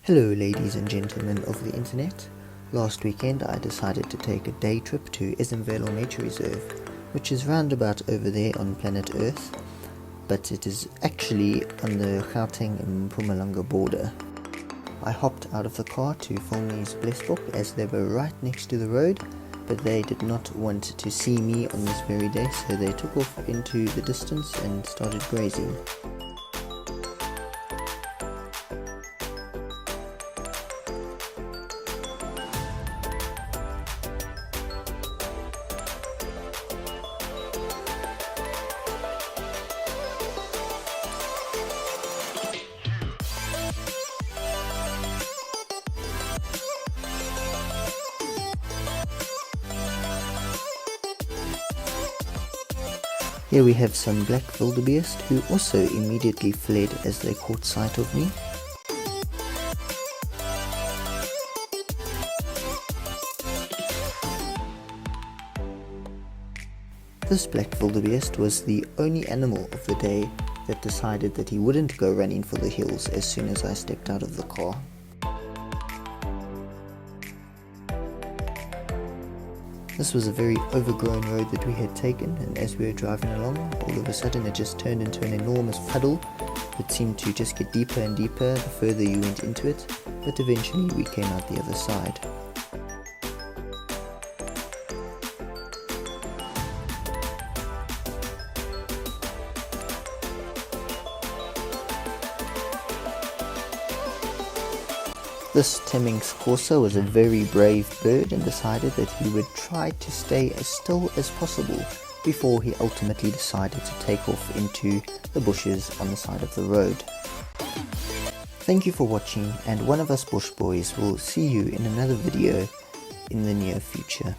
Hello ladies and gentlemen of the internet. Last weekend I decided to take a day trip to Ezemvelo Nature Reserve, which is roundabout over there on planet Earth, but it is actually on the Gauteng and Mpumalanga border. I hopped out of the car to film these blesbok as they were right next to the road, but they did not want to see me on this very day, so they took off into the distance and started grazing. Here we have some black wildebeest who also immediately fled as they caught sight of me. This black wildebeest was the only animal of the day that decided that he wouldn't go running for the hills as soon as I stepped out of the car. This was a very overgrown road that we had taken, and as we were driving along, all of a sudden it just turned into an enormous puddle that seemed to just get deeper and deeper the further you went into it, but eventually we came out the other side. This Temminck's Corsa was a very brave bird and decided that he would try to stay as still as possible before he ultimately decided to take off into the bushes on the side of the road. Thank you for watching, and one of us bush boys will see you in another video in the near future.